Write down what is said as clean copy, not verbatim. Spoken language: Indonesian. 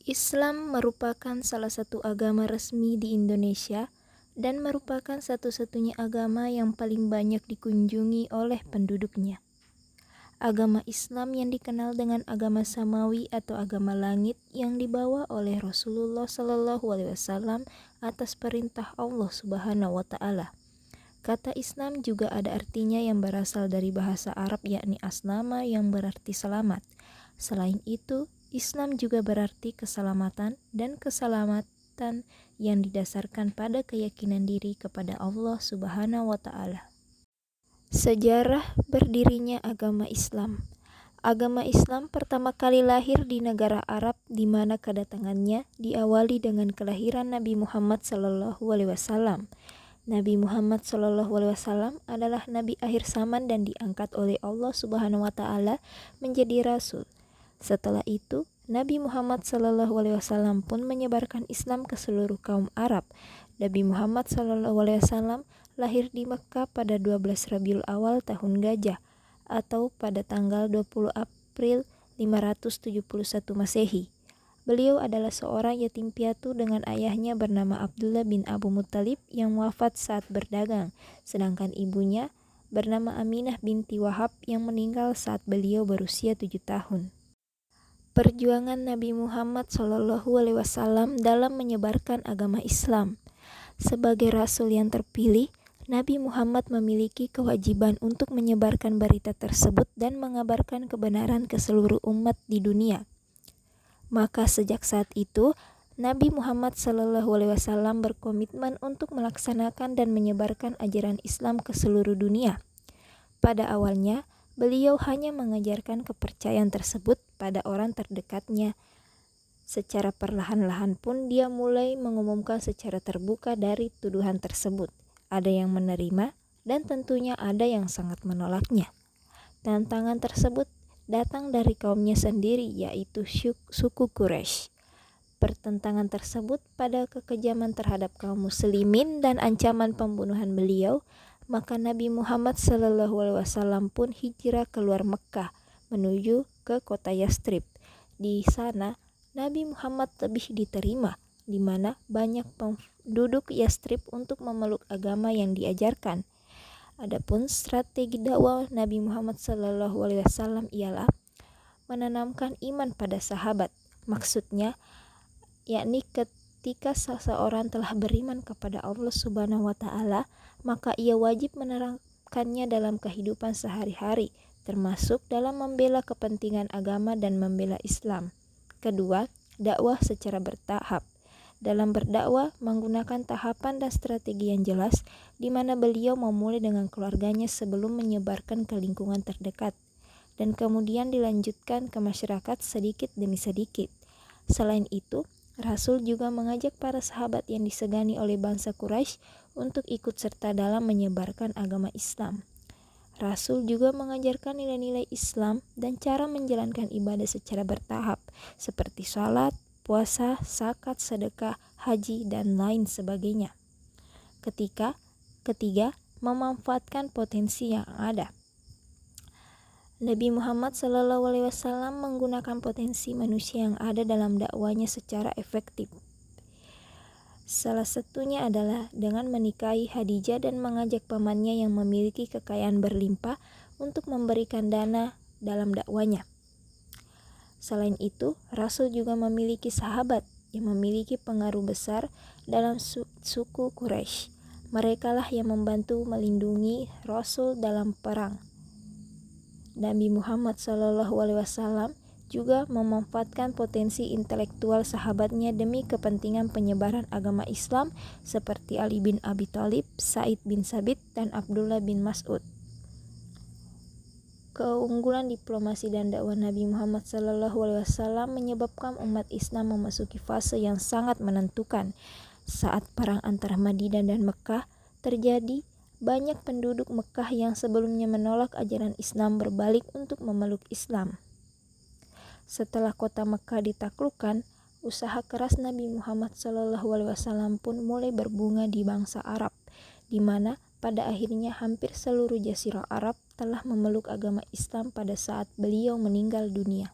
Islam merupakan salah satu agama resmi di Indonesia dan merupakan satu-satunya agama yang paling banyak dikunjungi oleh penduduknya. Agama Islam yang dikenal dengan agama samawi atau agama langit yang dibawa oleh Rasulullah SAW atas perintah Allah Subhanahu wa Ta'ala. Kata Islam juga ada artinya yang berasal dari bahasa Arab yakni aslama yang berarti selamat. Selain itu, Islam juga berarti keselamatan dan keselamatan yang didasarkan pada keyakinan diri kepada Allah Subhanahu wa Ta'ala. Sejarah berdirinya agama Islam. Agama Islam pertama kali lahir di negara Arab di mana kedatangannya diawali dengan kelahiran Nabi Muhammad SAW. Nabi Muhammad SAW adalah nabi akhir zaman dan diangkat oleh Allah Subhanahu wa Ta'ala menjadi rasul. Setelah itu, Nabi Muhammad SAW pun menyebarkan Islam ke seluruh kaum Arab. Nabi Muhammad SAW lahir di Mekkah pada 12 Rabiul Awal tahun Gajah atau pada tanggal 20 April 571 Masehi. Beliau adalah seorang yatim piatu dengan ayahnya bernama Abdullah bin Abu Muttalib yang wafat saat berdagang, sedangkan ibunya bernama Aminah binti Wahab yang meninggal saat beliau berusia 7 tahun. Perjuangan Nabi Muhammad SAW dalam menyebarkan agama Islam. Sebagai Rasul yang terpilih, Nabi Muhammad memiliki kewajiban untuk menyebarkan berita tersebut dan mengabarkan kebenaran ke seluruh umat di dunia. Maka sejak saat itu, Nabi Muhammad SAW berkomitmen untuk melaksanakan dan menyebarkan ajaran Islam ke seluruh dunia. Pada awalnya, beliau hanya mengajarkan kepercayaan tersebut pada orang terdekatnya. Secara perlahan-lahan pun dia mulai mengumumkan secara terbuka dari tuduhan tersebut. Ada yang menerima dan tentunya ada yang sangat menolaknya. Tantangan tersebut datang dari kaumnya sendiri yaitu suku Quraisy. Pertentangan tersebut pada kekejaman terhadap kaum muslimin dan ancaman pembunuhan beliau, maka Nabi Muhammad SAW pun hijrah keluar Mekkah menuju ke kota Yastrib. Di sana Nabi Muhammad lebih diterima, di mana banyak penduduk Yastrib untuk memeluk agama yang diajarkan. Adapun strategi dakwah Nabi Muhammad SAW ialah menanamkan iman pada sahabat. Maksudnya, yakni ketika seseorang telah beriman kepada Allah Subhanahu wa Ta'ala, maka ia wajib menerapkannya dalam kehidupan sehari-hari, termasuk dalam membela kepentingan agama dan membela Islam. Kedua, dakwah secara bertahap. Dalam berdakwah menggunakan tahapan dan strategi yang jelas, di mana beliau memulai dengan keluarganya sebelum menyebarkan ke lingkungan terdekat, dan kemudian dilanjutkan ke masyarakat sedikit demi sedikit. Selain itu, Rasul juga mengajak para sahabat yang disegani oleh bangsa Quraisy untuk ikut serta dalam menyebarkan agama Islam. Rasul juga mengajarkan nilai-nilai Islam dan cara menjalankan ibadah secara bertahap, seperti salat, puasa, zakat, sedekah, haji, dan lain sebagainya. Ketiga, memanfaatkan potensi yang ada. Nabi Muhammad SAW menggunakan potensi manusia yang ada dalam dakwanya secara efektif. Salah satunya adalah dengan menikahi Khadijah dan mengajak pamannya yang memiliki kekayaan berlimpah untuk memberikan dana dalam dakwanya. Selain itu, Rasul juga memiliki sahabat yang memiliki pengaruh besar dalam suku Quraisy. Merekalah yang membantu melindungi Rasul dalam perang. Nabi Muhammad SAW juga memanfaatkan potensi intelektual sahabatnya demi kepentingan penyebaran agama Islam seperti Ali bin Abi Thalib, Sa'id bin Sabit, dan Abdullah bin Mas'ud. Keunggulan diplomasi dan dakwah Nabi Muhammad SAW menyebabkan umat Islam memasuki fase yang sangat menentukan. Saat perang antara Madinah dan Mekkah terjadi, banyak penduduk Mekkah yang sebelumnya menolak ajaran Islam berbalik untuk memeluk Islam. Setelah kota Mekkah ditaklukkan, usaha keras Nabi Muhammad SAW pun mulai berbunga di bangsa Arab, di mana pada akhirnya hampir seluruh Jazirah Arab telah memeluk agama Islam pada saat beliau meninggal dunia.